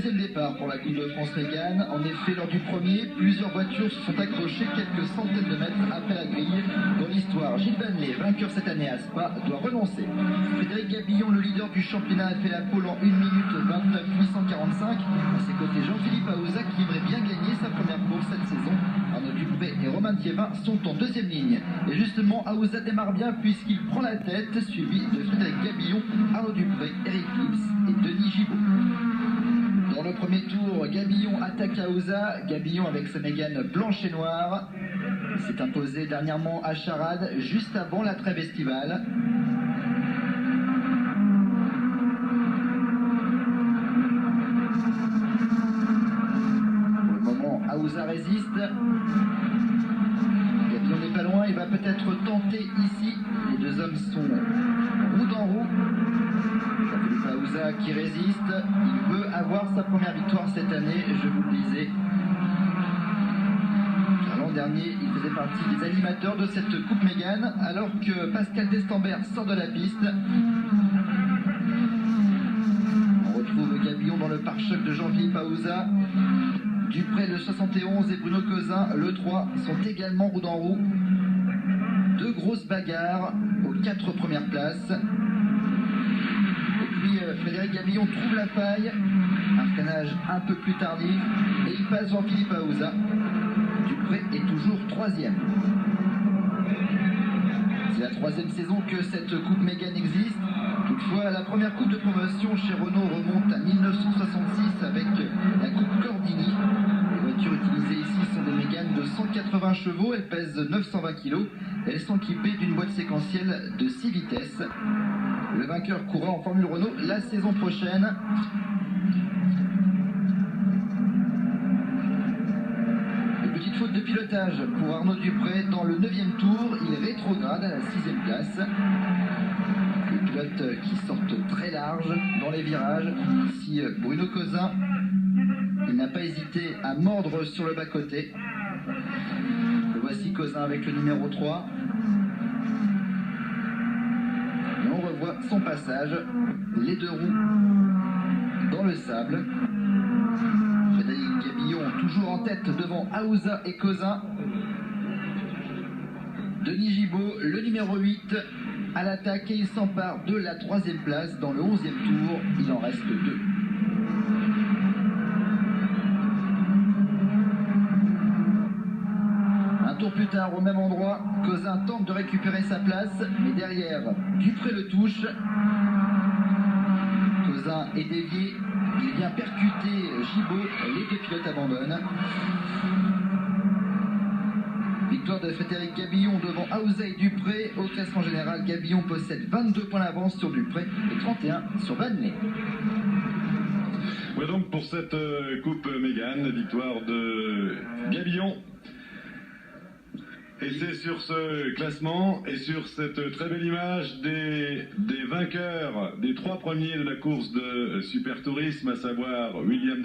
Deuxième départ pour la Coupe de France Mégane. En effet, lors du premier, plusieurs voitures se sont accrochées quelques centaines de mètres après la grille. Dans l'histoire, Gilles Vanley, vainqueur cette année à Spa, doit renoncer. Frédéric Gabillon, le leader du championnat, a fait la pole en 1 minute 29 845. À ses côtés, Jean-Philippe Aouza qui aimerait bien gagner sa première course cette saison. Arnaud Dupré et Romain Thiévin sont en deuxième ligne. Et justement, Aouza démarre bien puisqu'il prend la tête, suivi de Frédéric Gabillon, Arnaud Dupré, Eric Lips et Denis Gibaud. Dans le premier tour, Gabillon attaque Aouza. Gabillon avec sa Mégane blanche et noire s'est imposé dernièrement à Charade, juste avant la trêve estivale. Pour le moment, Aouza résiste. Gabillon n'est pas loin, il va peut-être tenter ici. Les deux hommes sont roue dans roue. Jean-Philippe Aouza qui résiste, il veut avoir sa première victoire cette année, je vous le disais. L'an dernier, il faisait partie des animateurs de cette Coupe Mégane, alors que Pascal Destambert sort de la piste. On retrouve Gabillon dans le pare-choc de Jean-Philippe Aouza. Dupré le 71 et Bruno Cousin le 3 sont également roue dans roue. Deux grosses bagarres aux 4 premières places. Frédéric Gabillon trouve la faille, un freinage un peu plus tardif, et il passe Jean-Philippe Aouza. Dupré est toujours troisième. C'est la troisième saison que cette Coupe Mégane existe. Toutefois, la première Coupe de promotion chez Renault remonte à 1966 avec la Coupe Cordini. Les voitures utilisées ici sont des Méganes de 180 chevaux, elles pèsent 920 kg. Elles sont équipées d'une boîte séquentielle de 6 vitesses. Le vainqueur courra en Formule Renault la saison prochaine. Une petite faute de pilotage pour Arnaud Dupré dans le 9e tour. Il rétrograde à la 6e place. Les pilotes qui sortent très large dans les virages. Ici, Bruno Cousin, il n'a pas hésité à mordre sur le bas-côté. Le voici Cousin avec le numéro 3. On revoit son passage, les deux roues dans le sable. Frédéric Gabillon toujours en tête devant Aouza et Cousin. Denis Gibaud, le numéro 8, à l'attaque et il s'empare de la 3e place dans le 11e tour. Il en reste 2. Un tour plus tard, au même endroit, Cousin tente de récupérer sa place, mais derrière, Dupré le touche. Cousin est dévié, il vient percuter Gibaud, les deux pilotes abandonnent. Victoire de Frédéric Gabillon devant Aouza et Dupré. Au classement général, Gabillon possède 22 points d'avance sur Dupré et 31 sur Vanley. Ouais, donc pour cette Coupe Mégane, victoire de Gabillon. Et c'est sur ce classement et sur cette très belle image des vainqueurs des 3 premiers de la course de Super Tourisme, à savoir William